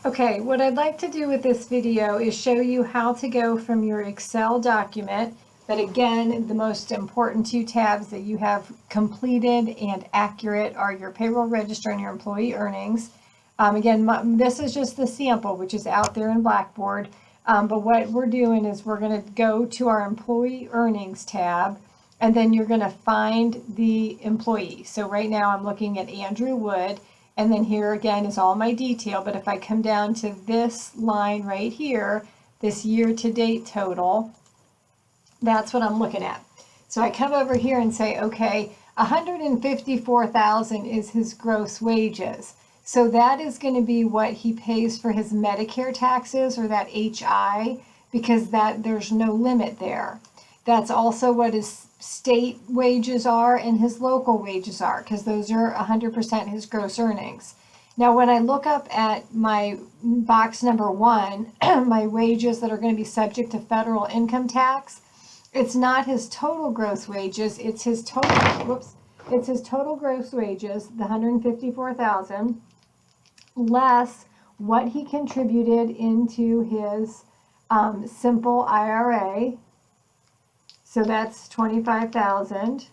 Okay, what I'd like to do with this video is show you how to go from your Excel document, that again, the most important two tabs that you have completed and accurate are your payroll register and your employee earnings. Again, this is just the sample, which is out there in Blackboard. But what we're doing is we're going to go to our employee earnings tab, and then you're going to find the employee. So right now I'm looking at Andrew Wood. And then here again is all my detail, but if I come down to this line right here, this year-to-date total, that's what I'm looking at. So I come over here and say, okay, 154,000 is his gross wages. So that is going to be what he pays for his Medicare taxes, or that HI, because there's no limit there. That's also what his state wages are and his local wages are, because those are 100% his gross earnings. Now, when I look up at my box number 1, my wages that are going to be subject to federal income tax, it's not his total gross wages, it's his total, it's his total gross wages, the 154,000, less what he contributed into his simple IRA. So that's 25,000.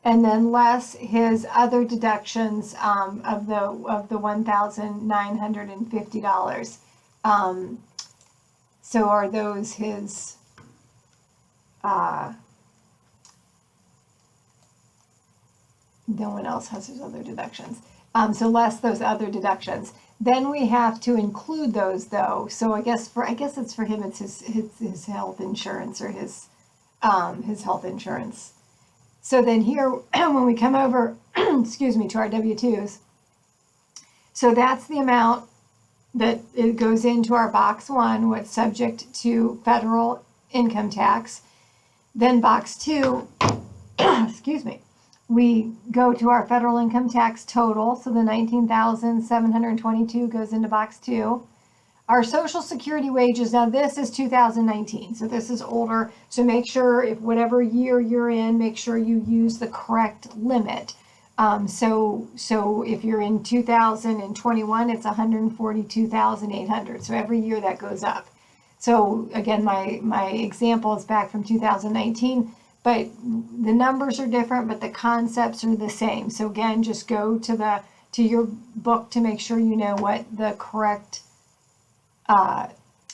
And then less his other deductions of the $1,950. So are those his no one else has his other deductions. So less those other deductions. Then we have to include those, though. So I guess it's for him. It's his health insurance, or his health insurance. So then here, when we come over, excuse me, to our W-2s, so that's the amount that it goes into our box 1, what's subject to federal income tax. Then box 2, excuse me, we go to our federal income tax total, so the 19,722 goes into box 2. Our Social Security wages, now this is 2019, so this is older, so make sure, if whatever year you're in, make sure you use the correct limit. So if you're in 2021, it's 142,800, so every year that goes up. So again, my example is back from 2019, but the numbers are different, but the concepts are the same. So again, just go to your book to make sure you know what the correct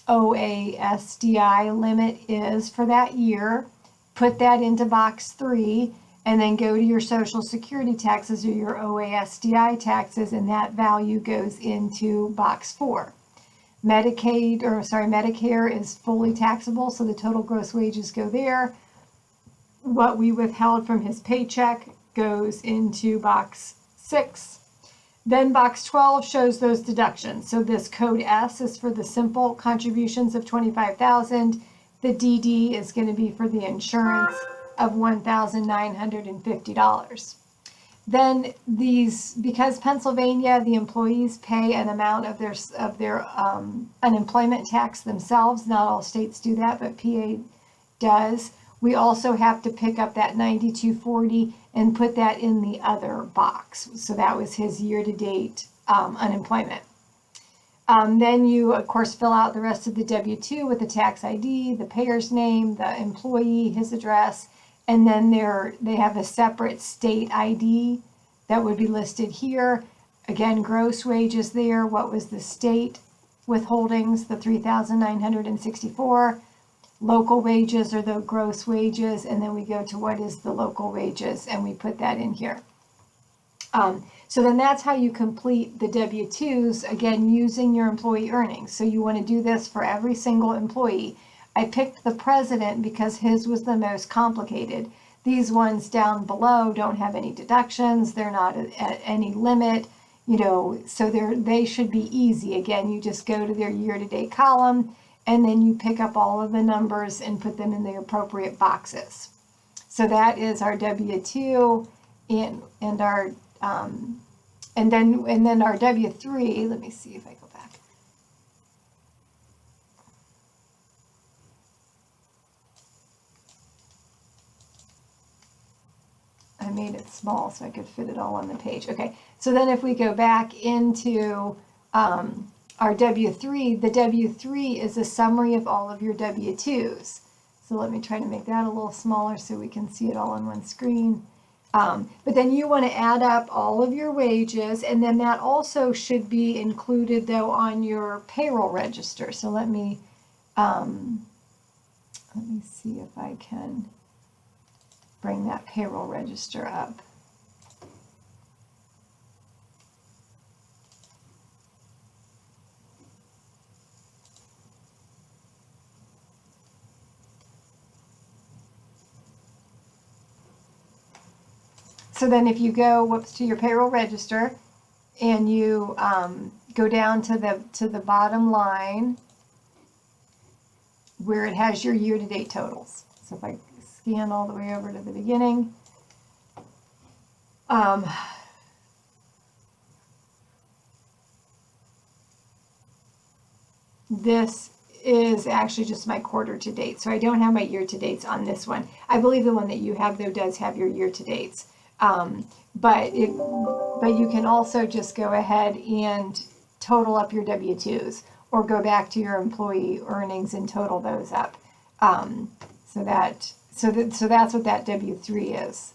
OASDI limit is for that year. Put that into box 3, and then go to your Social Security taxes, or your OASDI taxes, and that value goes into box 4. Medicare is fully taxable, so the total gross wages go there. What we withheld from his paycheck goes into box 6. Then box 12 shows those deductions. So this code S is for the simple contributions of 25,000. The DD is going to be for the insurance of $1,950. Then because Pennsylvania, the employees pay an amount of their unemployment tax themselves. Not all states do that, but PA does. We also have to pick up that 9240 and put that in the other box. So that was his year-to-date unemployment. Then you, of course, fill out the rest of the W-2 with the tax ID, the payer's name, the employee, his address, and then they have a separate state ID that would be listed here. Again, gross wages there. What was the state withholdings? The 3,964. Local wages are the gross wages, and then we go to what is the local wages, and we put that in here. So then that's how you complete the W-2s, again, using your employee earnings. So you want to do this for every single employee. I picked the president because his was the most complicated. These ones down below don't have any deductions. They're not at any limit, so they should be easy. Again, you just go to their year-to-date column, and then you pick up all of the numbers and put them in the appropriate boxes. So that is our W-2 and our and then our W-3. Let me see if I go back. made it small so I could fit it all on the page. Okay, so then if we go back into our W-3, the W-3 is a summary of all of your W-2s. So let me try to make that a little smaller so we can see it all on one screen. But then you want to add up all of your wages, and then that also should be included though on your payroll register. So let me see if I can bring that payroll register up. So then if you go to your payroll register and you go down to the bottom line where it has your year-to-date totals. So if I scan all the way over to the beginning, this is actually just my quarter to date. So I don't have my year to dates on this one. I believe the one that you have though does have your year to dates. But you can also just go ahead and total up your W-2s or go back to your employee earnings and total those up. So that's what that W-3 is.